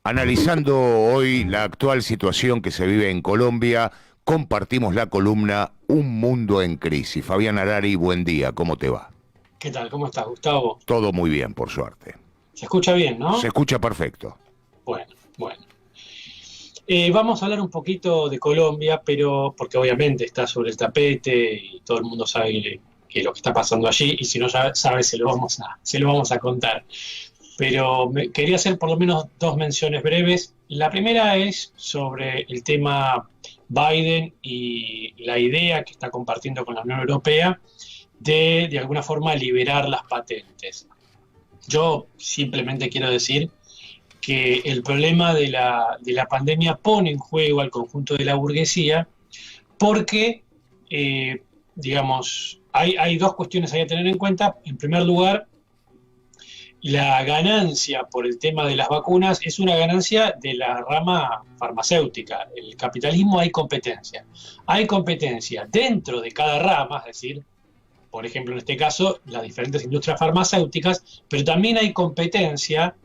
Analizando hoy la actual situación que se vive en Colombia, compartimos la columna Un Mundo en Crisis. Fabián Harari, buen día, ¿cómo te va? ¿Qué tal? ¿Cómo estás, Gustavo? Todo muy bien, por suerte. Se escucha bien, Se ¿no? escucha perfecto. Bueno, bueno. Vamos a hablar un poquito de Colombia, pero porque obviamente está sobre el tapete y todo el mundo sabe que lo que está pasando allí, y si no ya sabe, se lo vamos a contar. Pero quería hacer por lo menos dos menciones breves. La primera es sobre el tema Biden y la idea que está compartiendo con la Unión Europea de alguna forma liberar las patentes. Yo simplemente quiero decir que el problema de la pandemia pone en juego al conjunto de la burguesía porque, digamos, hay dos cuestiones ahí a tener en cuenta. En primer lugar, la ganancia por el tema de las vacunas es una ganancia de la rama farmacéutica. El capitalismo hay competencia. Hay competencia dentro de cada rama, es decir, por ejemplo, en este caso, las diferentes industrias farmacéuticas, pero también hay competencia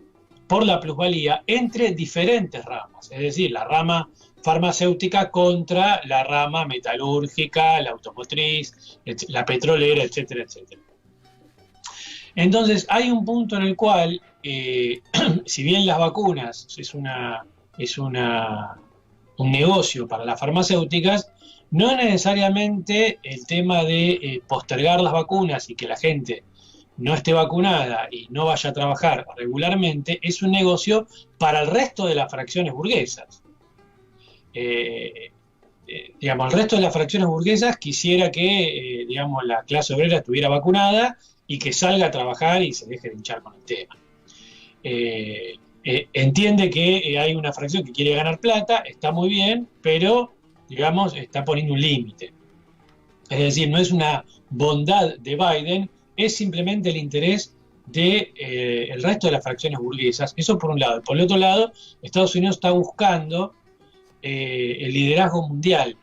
por la plusvalía entre diferentes ramas, es decir, la rama farmacéutica contra la rama metalúrgica, la automotriz, la petrolera, etcétera, etcétera. Entonces, hay un punto en el cual, si bien las vacunas es un negocio para las farmacéuticas, no necesariamente el tema de postergar las vacunas y que la gente no esté vacunada y no vaya a trabajar regularmente es un negocio para el resto de las fracciones burguesas. Digamos, el resto de las fracciones burguesas quisiera que, digamos, la clase obrera estuviera vacunada y que salga a trabajar y se deje de hinchar con el tema. Entiende que hay una fracción que quiere ganar plata, está muy bien, pero, digamos, está poniendo un límite. Es decir, no es una bondad de Biden, es simplemente el interés de el resto de las fracciones burguesas. Eso por un lado. Por el otro lado, Estados Unidos está buscando el liderazgo mundial.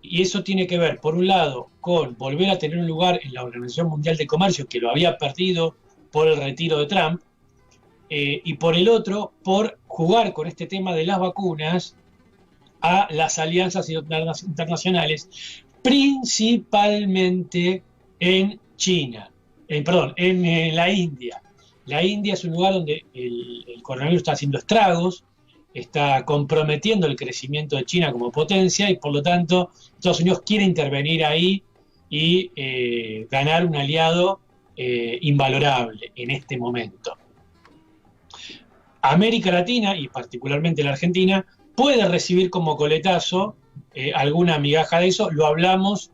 Y eso tiene que ver, por un lado, con volver a tener un lugar en la Organización Mundial de Comercio, que lo había perdido por el retiro de Trump, y por el otro, por jugar con este tema de las vacunas a las alianzas internacionales, principalmente en China, en la India. La India es un lugar donde el coronavirus está haciendo estragos, está comprometiendo el crecimiento de China como potencia y por lo tanto Estados Unidos quiere intervenir ahí y ganar un aliado invalorable en este momento. América Latina, y particularmente la Argentina, puede recibir como coletazo alguna migaja de eso. Lo hablamos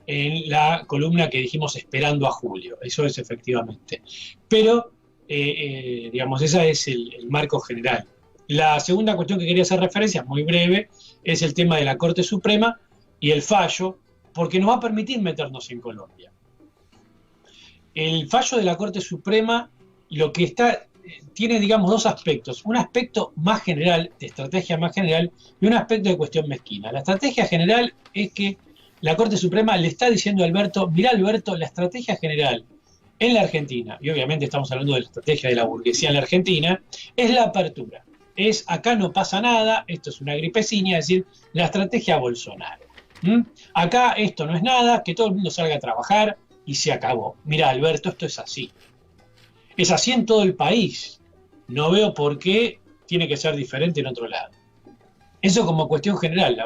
en la columna que dijimos esperando a julio, eso es efectivamente. Pero, digamos, ese es el marco general. La segunda cuestión que quería hacer referencia, muy breve, es el tema de la Corte Suprema y el fallo, porque nos va a permitir meternos en Colombia. El fallo de la Corte Suprema lo que tiene, digamos, dos aspectos. Un aspecto más general, de estrategia más general, y un aspecto de cuestión mezquina. La estrategia general es que la Corte Suprema le está diciendo a Alberto, mirá Alberto, la estrategia general en la Argentina, y obviamente estamos hablando de la estrategia de la burguesía en la Argentina, es la apertura. Es acá no pasa nada, esto es una gripecina, es decir, la estrategia Bolsonaro. Acá esto no es nada, que todo el mundo salga a trabajar y se acabó. Mirá, Alberto, esto es así. Es así en todo el país. No veo por qué tiene que ser diferente en otro lado. Eso como cuestión general,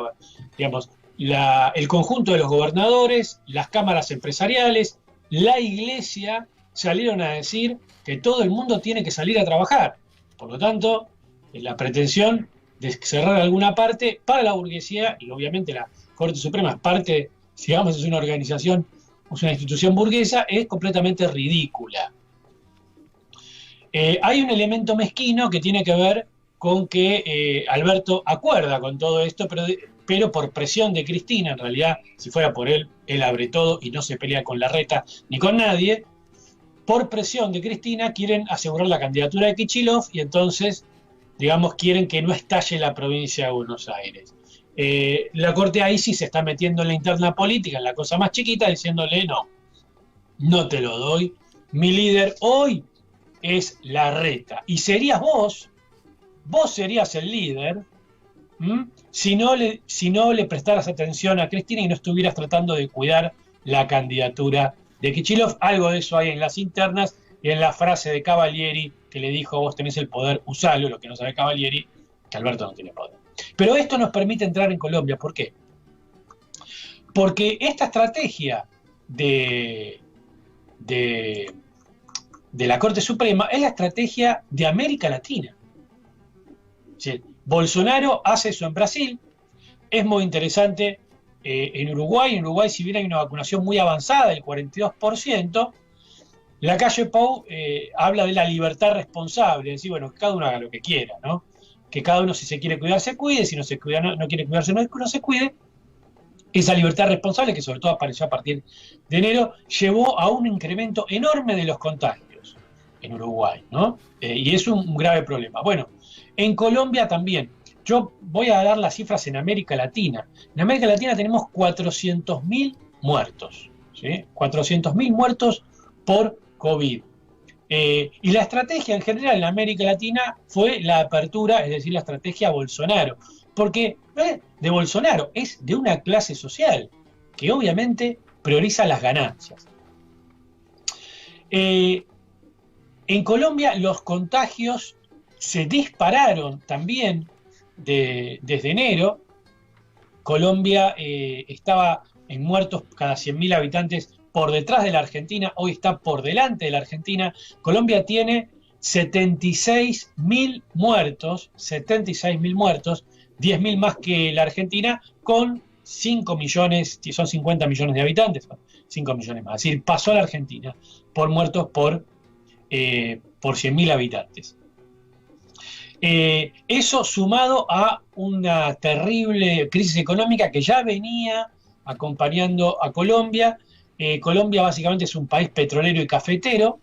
digamos, el conjunto de los gobernadores, las cámaras empresariales, la iglesia salieron a decir que todo el mundo tiene que salir a trabajar. Por lo tanto, la pretensión de cerrar alguna parte para la burguesía, y obviamente la Corte Suprema es parte, digamos, es una organización, es una institución burguesa, es completamente ridícula. Hay un elemento mezquino que tiene que ver con que Alberto acuerda con todo esto, pero por presión de Cristina, en realidad, si fuera por él abre todo y no se pelea con Larreta ni con nadie. Por presión de Cristina quieren asegurar la candidatura de Kicillof y entonces, digamos, quieren que no estalle la provincia de Buenos Aires. La Corte ahí sí se está metiendo en la interna política, en la cosa más chiquita, diciéndole no te lo doy. Mi líder hoy es Larreta. Y serías vos vos serías el líder si no le prestaras atención a Cristina y no estuvieras tratando de cuidar la candidatura de Kicillof. Algo de eso hay en las internas y en la frase de Cavalieri que le dijo: vos tenés el poder, usalo. Lo que no sabe Cavalieri, que Alberto no tiene poder. Pero esto nos permite entrar en Colombia. ¿Por qué? Porque esta estrategia de la Corte Suprema es la estrategia de América Latina. ¿Sí? Bolsonaro hace eso en Brasil, es muy interesante en Uruguay. En Uruguay, si bien hay una vacunación muy avanzada, del 42%, la calle Pou habla de la libertad responsable, es decir, bueno, que cada uno haga lo que quiera, ¿no? Que cada uno, si se quiere cuidar, se cuide, si no se cuida, no quiere cuidarse, no se cuide. Esa libertad responsable, que sobre todo apareció a partir de enero, llevó a un incremento enorme de los contagios en Uruguay, ¿no? Y es un grave problema. Bueno, en Colombia también. Yo voy a dar las cifras en América Latina. En América Latina tenemos 400.000 muertos, ¿sí? 400.000 muertos por COVID. Y la estrategia en general en América Latina fue la apertura, es decir, la estrategia Bolsonaro. Porque no es de Bolsonaro, es de una clase social que obviamente prioriza las ganancias. En Colombia los contagios se dispararon también desde enero. Colombia estaba en muertos cada 100.000 habitantes por detrás de la Argentina, hoy está por delante de la Argentina. Colombia tiene 76.000 muertos, 10.000 más que la Argentina, con 5 millones, son 50 millones de habitantes, 5 millones más. Es decir, pasó a la Argentina por muertos por 100.000 habitantes. Eso sumado a una terrible crisis económica que ya venía acompañando a Colombia. Colombia básicamente es un país petrolero y cafetero.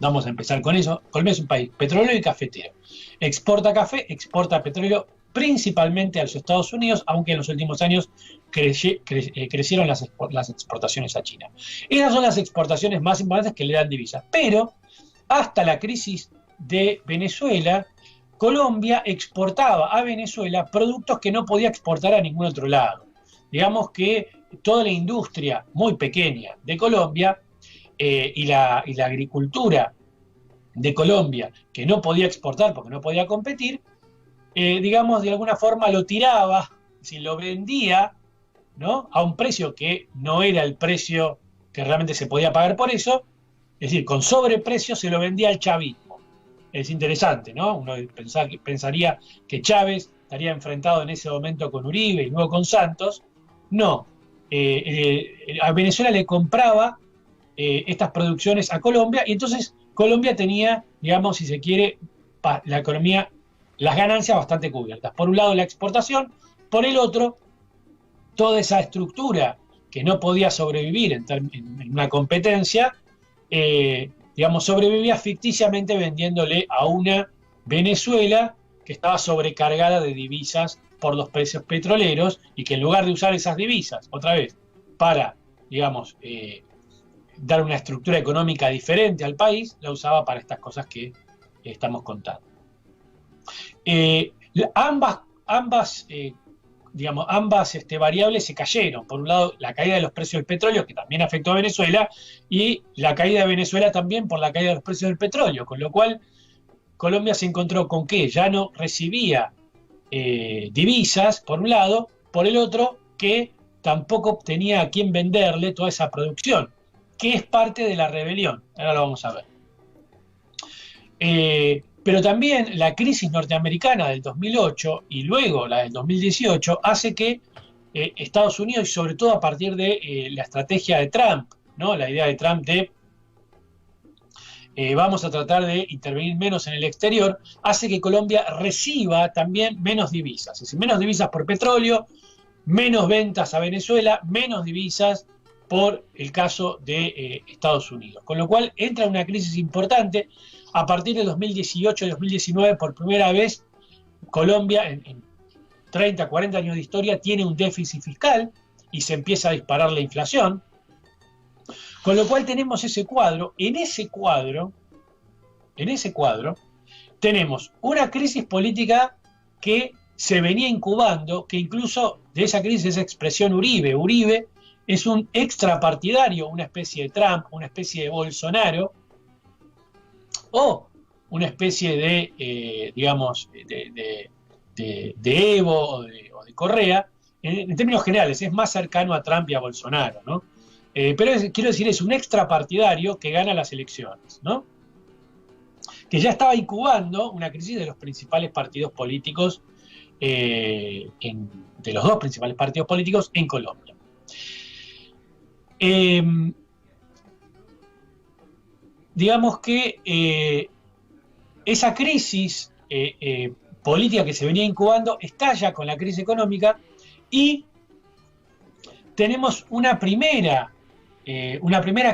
Vamos a empezar con eso. Colombia es un país petrolero y cafetero. Exporta café, exporta petróleo, principalmente a los Estados Unidos, aunque en los últimos años crecieron las exportaciones a China. Esas son las exportaciones más importantes que le dan divisas. Pero hasta la crisis de Venezuela, Colombia exportaba a Venezuela productos que no podía exportar a ningún otro lado. Digamos que toda la industria muy pequeña de Colombia y la agricultura de Colombia, que no podía exportar porque no podía competir, digamos, de alguna forma lo tiraba, si lo vendía, ¿no?, a un precio que no era el precio que realmente se podía pagar por eso, es decir, con sobreprecio se lo vendía al chavismo. Es interesante, ¿no? Uno pensaría que Chávez estaría enfrentado en ese momento con Uribe y luego con Santos. No, a Venezuela le compraba estas producciones a Colombia, y entonces Colombia tenía, digamos, si se quiere, la economía, las ganancias bastante cubiertas. Por un lado la exportación, por el otro toda esa estructura que no podía sobrevivir en una competencia, digamos, sobrevivía ficticiamente vendiéndole a una Venezuela que estaba sobrecargada de divisas por los precios petroleros, y que en lugar de usar esas divisas, otra vez, para, digamos, dar una estructura económica diferente al país, la usaba para estas cosas que estamos contando. Ambas variables se cayeron. Por un lado, la caída de los precios del petróleo, que también afectó a Venezuela, y la caída de Venezuela también por la caída de los precios del petróleo, con lo cual Colombia se encontró con que ya no recibía divisas, por un lado, por el otro, que tampoco tenía a quién venderle toda esa producción, que es parte de la rebelión. Ahora lo vamos a ver. Pero también la crisis norteamericana del 2008 y luego la del 2018 hace que Estados Unidos, y sobre todo a partir de la estrategia de Trump, ¿no?, la idea de Trump de vamos a tratar de intervenir menos en el exterior, hace que Colombia reciba también menos divisas. Es decir, menos divisas por petróleo, menos ventas a Venezuela, menos divisas por el caso de Estados Unidos. Con lo cual entra en una crisis importante. A partir de 2018 y 2019, por primera vez, Colombia, en 30, 40 años de historia, tiene un déficit fiscal y se empieza a disparar la inflación. Con lo cual tenemos ese cuadro. En ese cuadro, tenemos una crisis política que se venía incubando, que incluso de esa crisis es expresión Uribe. Uribe es un extrapartidario, una especie de Trump, una especie de Bolsonaro, o una especie de, digamos, de Evo o de Correa. En términos generales, es más cercano a Trump y a Bolsonaro, ¿no? Pero quiero decir, es un extrapartidario que gana las elecciones, ¿no? Que ya estaba incubando una crisis de los principales partidos políticos, de los dos principales partidos políticos en Colombia. Digamos que esa crisis política que se venía incubando estalla con la crisis económica y tenemos una primera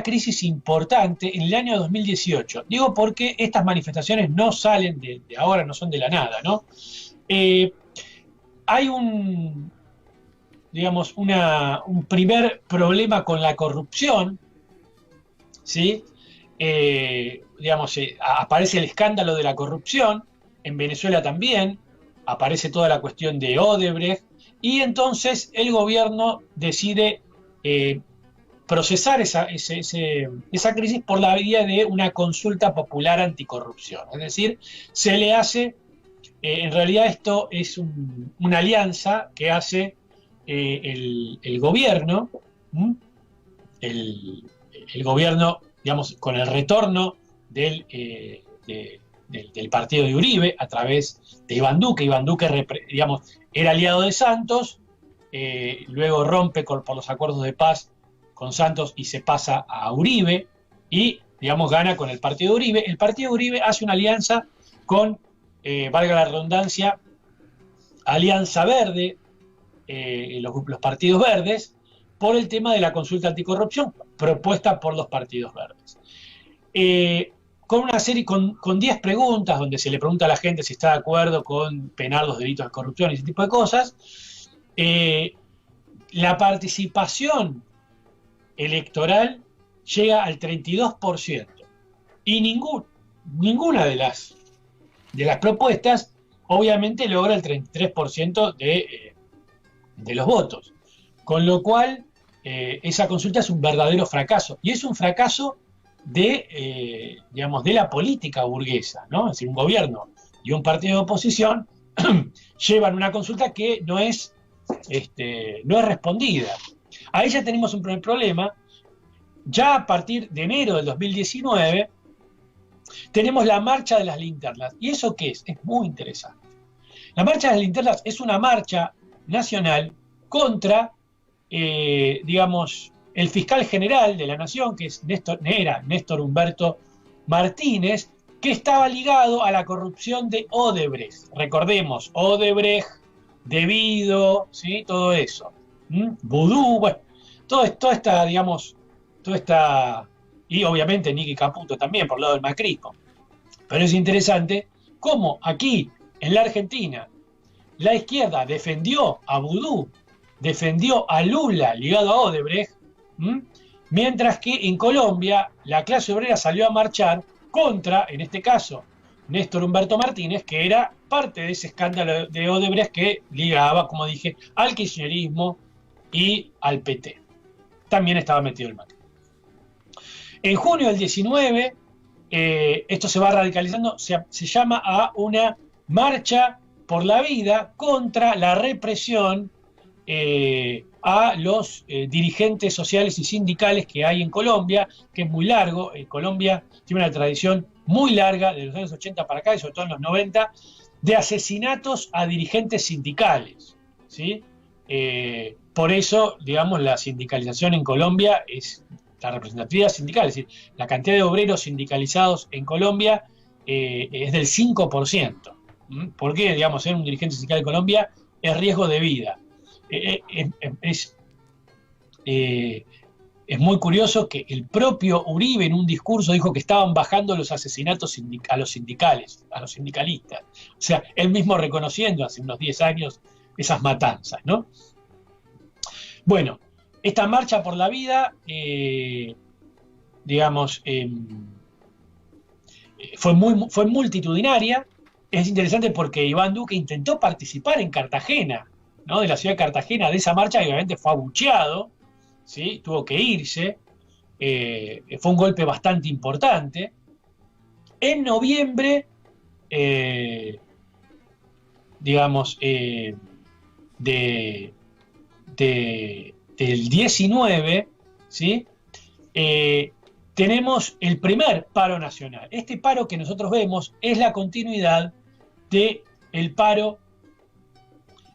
crisis importante en el año 2018. Digo porque estas manifestaciones no salen de ahora, no son de la nada, ¿no? Hay un primer problema con la corrupción, ¿sí? Aparece el escándalo de la corrupción, en Venezuela también, aparece toda la cuestión de Odebrecht, y entonces el gobierno decide procesar esa crisis por la vía de una consulta popular anticorrupción. Es decir, se le hace, en realidad esto es una alianza que hace el gobierno, el gobierno, digamos, con el retorno del partido de Uribe a través de Iván Duque. Iván Duque, digamos, era aliado de Santos, luego rompe por los acuerdos de paz con Santos y se pasa a Uribe y, digamos, gana con el partido de Uribe. El partido de Uribe hace una alianza con, valga la redundancia, Alianza Verde, los partidos verdes, por el tema de la consulta anticorrupción propuesta por los partidos verdes. Con una serie, con 10 preguntas, donde se le pregunta a la gente si está de acuerdo con penar los delitos de corrupción y ese tipo de cosas, la participación electoral llega al 32%. Y ninguna de las propuestas, obviamente, logra el 33% de los votos. Con lo cual, esa consulta es un verdadero fracaso. Y es un fracaso de la política burguesa, ¿no? Es decir, un gobierno y un partido de oposición llevan una consulta que no es respondida. Ahí ya tenemos un primer problema. Ya a partir de enero del 2019 tenemos la marcha de las linternas. ¿Y eso qué es? Es muy interesante. La marcha de las linternas es una marcha nacional contra, el fiscal general de la Nación, que era Néstor Humberto Martínez, que estaba ligado a la corrupción de Odebrecht. Recordemos, Odebrecht, Debido, ¿sí? Todo eso. Vudú, bueno, toda esta, y obviamente Nicky Caputo también, por el lado del macrismo. Pero es interesante cómo aquí, en la Argentina, la izquierda defendió a Vudú, defendió a Lula ligado a Odebrecht, mientras que en Colombia la clase obrera salió a marchar contra, en este caso, Néstor Humberto Martínez, que era parte de ese escándalo de Odebrecht que ligaba, como dije, al kirchnerismo y al PT. También estaba metido el Macri. En junio del 19, esto se va radicalizando, se llama a una marcha por la vida contra la represión a los dirigentes sociales y sindicales que hay en Colombia, que es muy largo. Colombia tiene una tradición muy larga, de los años 80 para acá, y sobre todo en los 90, de asesinatos a dirigentes sindicales, ¿sí? Por eso, digamos, la sindicalización en Colombia es la representatividad sindical, es decir, la cantidad de obreros sindicalizados en Colombia es del 5%. Porque, digamos, ser un dirigente sindical en Colombia es riesgo de vida. Es muy curioso que el propio Uribe en un discurso dijo que estaban bajando los asesinatos a los sindicalistas. O sea, él mismo reconociendo hace unos 10 años esas matanzas, ¿no? Bueno, esta marcha por la vida, fue multitudinaria, es interesante porque Iván Duque intentó participar en Cartagena, ¿no? De la ciudad de Cartagena, de esa marcha, y obviamente fue abucheado, ¿sí? Tuvo que irse. Fue un golpe bastante importante. En noviembre, digamos, del 19, ¿sí? Tenemos el primer paro nacional. Este paro que nosotros vemos es la continuidad del paro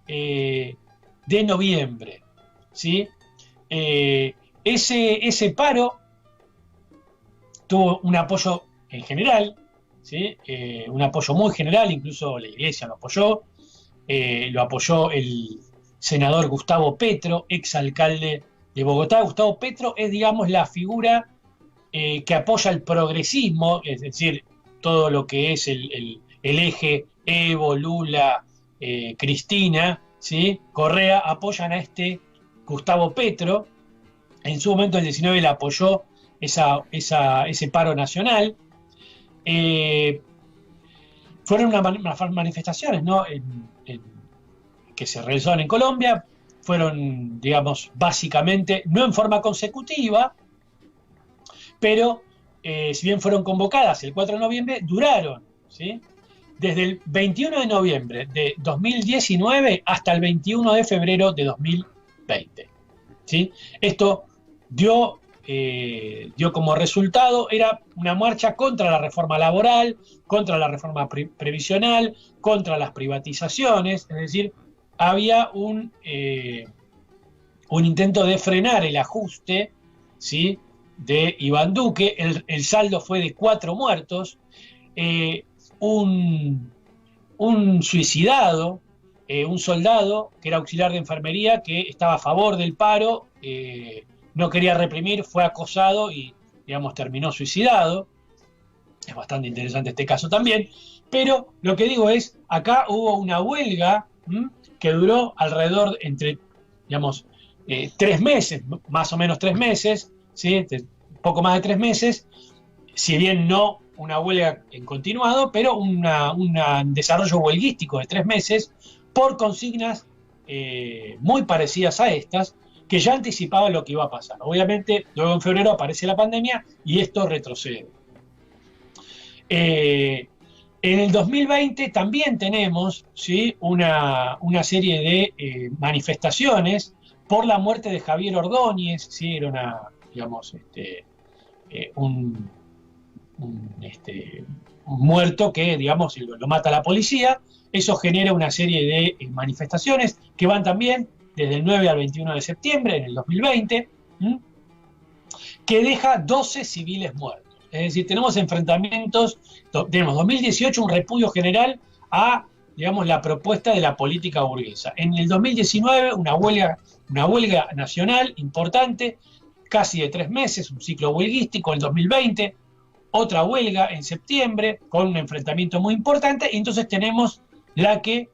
de noviembre, ¿sí? Ese paro tuvo un apoyo en general, ¿sí? Un apoyo muy general, incluso la Iglesia lo apoyó el senador Gustavo Petro, exalcalde de Bogotá. Gustavo Petro es, digamos, la figura que apoya el progresismo, es decir, todo lo que es el eje Evo, Lula, Cristina, ¿sí? Correa, apoyan a este Gustavo Petro. En su momento, el 19, le apoyó ese paro nacional. Fueron unas manifestaciones, ¿no? Que se realizaron en Colombia. Fueron, digamos, básicamente, no en forma consecutiva, pero si bien fueron convocadas el 4 de noviembre, duraron, ¿sí? Desde el 21 de noviembre de 2019 hasta el 21 de febrero de 2020, ¿sí? Esto dio como resultado, era una marcha contra la reforma laboral, contra la reforma previsional, contra las privatizaciones, es decir, había un intento de frenar el ajuste, ¿sí? De Iván Duque. El saldo fue de 4 muertos, un suicidado, un soldado que era auxiliar de enfermería, que estaba a favor del paro, no quería reprimir, fue acosado y, digamos, terminó suicidado. Es bastante interesante este caso también, pero lo que digo es, acá hubo una huelga que duró alrededor entre, digamos, 3 meses, más o menos 3 meses, ¿sí? Poco más de 3 meses, si bien no una huelga en continuado, pero un desarrollo huelguístico de 3 meses por consignas muy parecidas a estas, que ya anticipaban lo que iba a pasar. Obviamente, luego en febrero aparece la pandemia y esto retrocede. En el 2020 también tenemos, ¿sí? una serie de manifestaciones por la muerte de Javier Ordóñez, ¿sí? Era un muerto que, digamos, lo mata la policía. Eso genera una serie de manifestaciones que van también desde el 9 al 21 de septiembre en el 2020, que deja 12 civiles muertos. Es decir, tenemos enfrentamientos, tenemos 2018 un repudio general a, digamos, la propuesta de la política burguesa. En el 2019 una huelga nacional importante, casi de 3 meses, un ciclo huelguístico. En el 2020 otra huelga en septiembre con un enfrentamiento muy importante, y entonces tenemos la que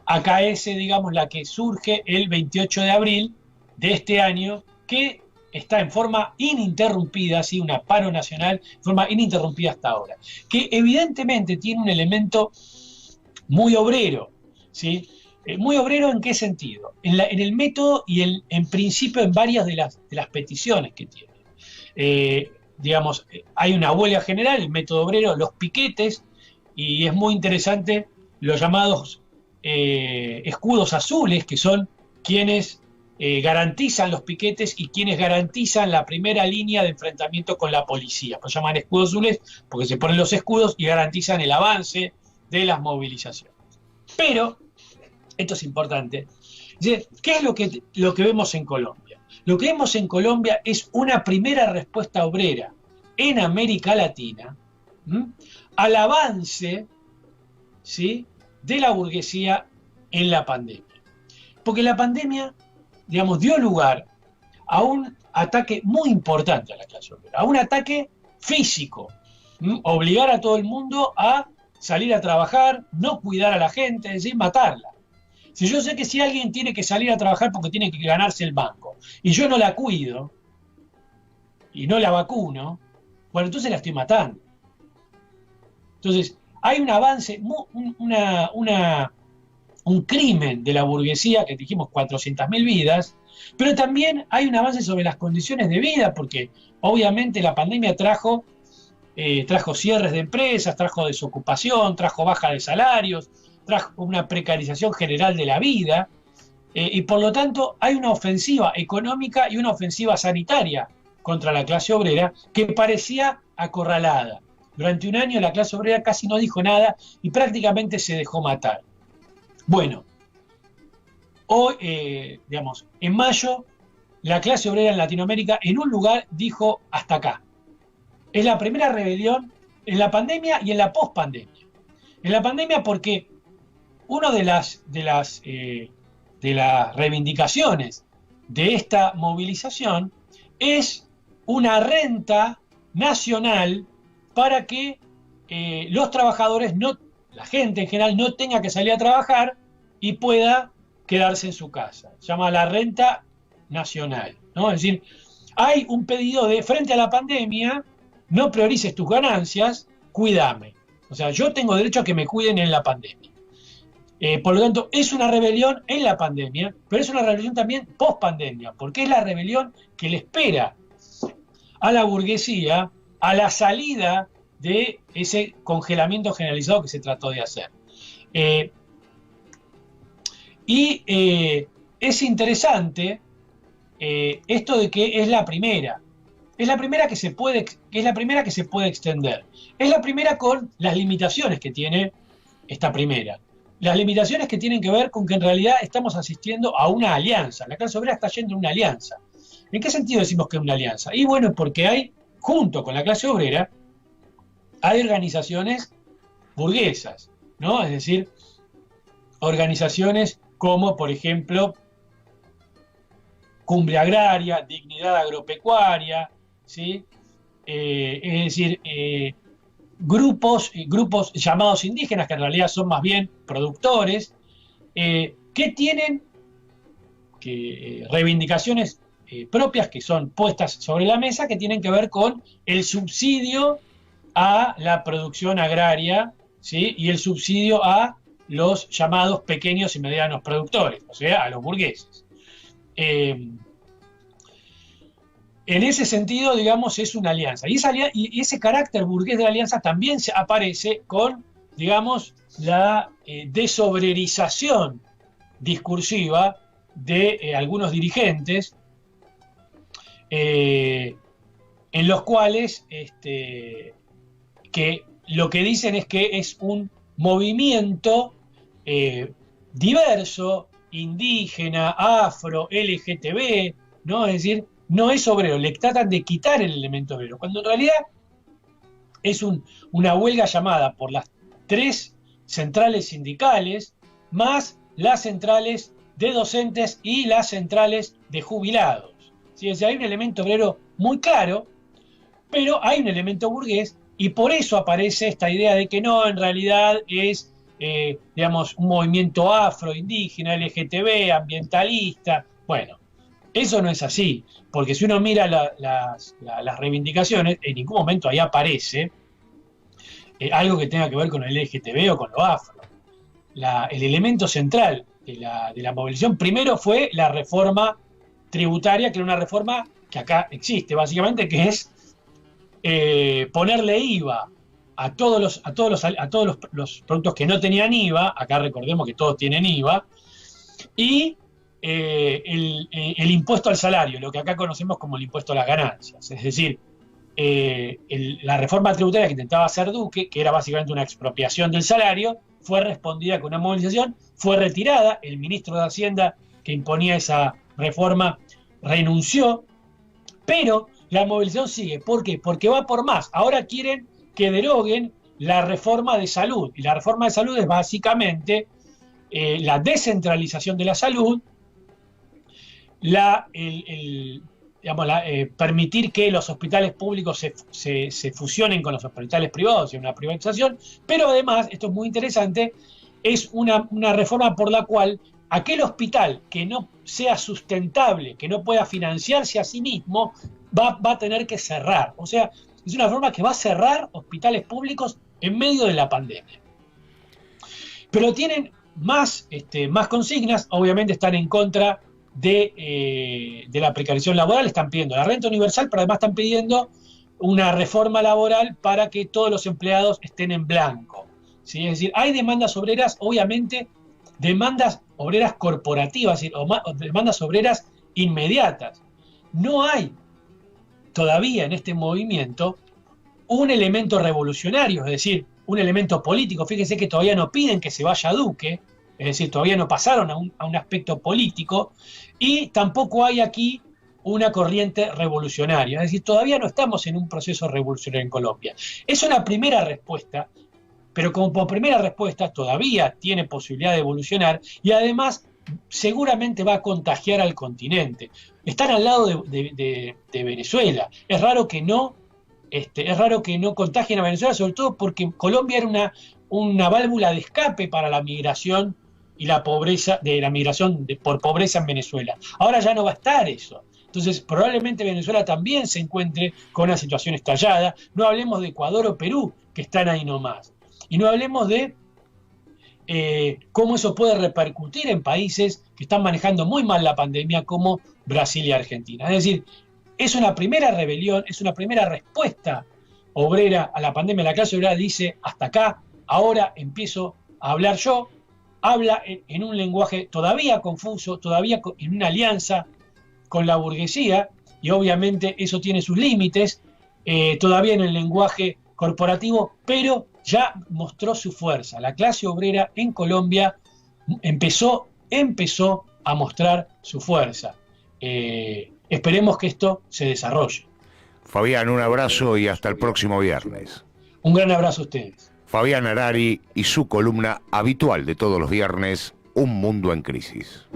AKS, digamos, la que surge el 28 de abril de este año, que está en forma ininterrumpida, ¿sí? Una paro nacional en forma ininterrumpida hasta ahora, que evidentemente tiene un elemento muy obrero, ¿sí? Muy obrero, ¿en qué sentido? En el método y en principio en varias de las peticiones que tiene. Digamos, hay una huelga general, el método obrero, los piquetes, y es muy interesante los llamados escudos azules, que son quienes garantizan los piquetes y quienes garantizan la primera línea de enfrentamiento con la policía. Los llaman escudos azules porque se ponen los escudos y garantizan el avance de las movilizaciones. Pero, esto es importante, ¿qué es lo que vemos en Colombia? Lo que vemos en Colombia es una primera respuesta obrera en América Latina al avance, ¿sí? De la burguesía en la pandemia. Porque la pandemia, digamos, dio lugar a un ataque muy importante a la clase obrera, a un ataque físico, obligar a todo el mundo a salir a trabajar, no cuidar a la gente, es decir, matarla. Si yo sé que si alguien tiene que salir a trabajar porque tiene que ganarse el banco, y yo no la cuido, y no la vacuno, bueno, entonces la estoy matando. Entonces, hay un avance, un crimen de la burguesía, que dijimos 400.000 vidas, pero también hay un avance sobre las condiciones de vida, porque obviamente la pandemia trajo cierres de empresas, trajo desocupación, trajo baja de salarios, trajo una precarización general de la vida, y por lo tanto hay una ofensiva económica y una ofensiva sanitaria contra la clase obrera que parecía acorralada. Durante un año la clase obrera casi no dijo nada y prácticamente se dejó matar. Bueno, hoy, en mayo, la clase obrera en Latinoamérica en un lugar dijo hasta acá. Es la primera rebelión en la pandemia y en la pospandemia. En la pandemia porque una de las reivindicaciones de esta movilización es una renta nacional para que los trabajadores, la gente en general, no tenga que salir a trabajar y pueda quedarse en su casa. Se llama la renta nacional, ¿no? Es decir, hay un pedido de, frente a la pandemia, no priorices tus ganancias, cuídame. O sea, yo tengo derecho a que me cuiden en la pandemia. Por lo tanto, es una rebelión en la pandemia, pero es una rebelión también post-pandemia, porque es la rebelión que le espera a la burguesía a la salida de ese congelamiento generalizado que se trató de hacer. Es interesante esto de que es la primera. Es la primera que se puede extender. Es la primera con las limitaciones que tiene esta primera. Las limitaciones que tienen que ver con que en realidad estamos asistiendo a una alianza. La clase obrera está yendo a una alianza. ¿En qué sentido decimos que es una alianza? Y bueno, porque hay, junto con la clase obrera, hay organizaciones burguesas, ¿no? Es decir, organizaciones como, por ejemplo, Cumbre Agraria, Dignidad Agropecuaria, ¿sí? Es decir, grupos llamados indígenas, que en realidad son más bien productores, que tienen reivindicaciones propias que son puestas sobre la mesa, que tienen que ver con el subsidio a la producción agraria, ¿sí? Y el subsidio a los llamados pequeños y medianos productores, o sea, a los burgueses. En ese sentido, digamos, es una alianza. Y ese carácter burgués de la alianza también aparece con, digamos, la desobrerización discursiva de algunos dirigentes, en los cuales que lo que dicen es que es un movimiento diverso, indígena, afro, LGTB, ¿no? Es decir, no es obrero, le tratan de quitar el elemento obrero, cuando en realidad es una huelga llamada por las 3 centrales sindicales, más las centrales de docentes y las centrales de jubilados. ¿Sí? O sea, hay un elemento obrero muy claro, pero hay un elemento burgués, y por eso aparece esta idea de que no, en realidad es, digamos, un movimiento afro, indígena, LGTB, ambientalista. Bueno, eso no es así, porque si uno mira las reivindicaciones, en ningún momento ahí aparece algo que tenga que ver con el LGTB o con lo afro. El elemento central de la movilización primero fue la reforma tributaria, que era una reforma que acá existe, básicamente, que es ponerle IVA a todos los productos que no tenían IVA, acá recordemos que todos tienen IVA, y el impuesto al salario, lo que acá conocemos como el impuesto a las ganancias. Es decir, la reforma tributaria que intentaba hacer Duque, que era básicamente una expropiación del salario, fue respondida con una movilización, fue retirada, el ministro de Hacienda que imponía esa reforma renunció, pero la movilización sigue. ¿Por qué? Porque va por más. Ahora quieren que deroguen la reforma de salud, y la reforma de salud es básicamente la descentralización de la salud, permitir que los hospitales públicos se fusionen con los hospitales privados, en una privatización, pero además, esto es muy interesante, es una reforma por la cual aquel hospital que no sea sustentable, que no pueda financiarse a sí mismo, va a tener que cerrar. O sea, es una reforma que va a cerrar hospitales públicos en medio de la pandemia. Pero tienen más consignas, obviamente están en contra de la precarización laboral, están pidiendo la renta universal, pero además están pidiendo una reforma laboral para que todos los empleados estén en blanco, ¿sí? Es decir, hay demandas obreras, obviamente, demandas obreras corporativas, es decir, o demandas obreras inmediatas. No hay todavía en este movimiento un elemento revolucionario, es decir, un elemento político. Fíjense que todavía no piden que se vaya Duque, es decir, todavía no pasaron a un aspecto político, y tampoco hay aquí una corriente revolucionaria. Es decir, todavía no estamos en un proceso revolucionario en Colombia. Es una primera respuesta, pero como primera respuesta todavía tiene posibilidad de evolucionar y además seguramente va a contagiar al continente. Están al lado de Venezuela. Es raro que no contagien a Venezuela, sobre todo porque Colombia era una válvula de escape para la migración y la pobreza, de la migración por pobreza en Venezuela. Ahora ya no va a estar eso. Entonces, probablemente Venezuela también se encuentre con una situación estallada. No hablemos de Ecuador o Perú, que están ahí nomás. Y no hablemos de cómo eso puede repercutir en países que están manejando muy mal la pandemia, como Brasil y Argentina. Es decir, es una primera rebelión, es una primera respuesta obrera a la pandemia. La clase obrera dice, hasta acá, ahora empiezo a hablar yo. Habla en un lenguaje todavía confuso, todavía en una alianza con la burguesía, y obviamente eso tiene sus límites, todavía en el lenguaje corporativo, pero ya mostró su fuerza. La clase obrera en Colombia empezó a mostrar su fuerza. Esperemos que esto se desarrolle. Fabián, un abrazo y hasta el próximo viernes. Un gran abrazo a ustedes. Fabián Harari y su columna habitual de todos los viernes, Un Mundo en Crisis.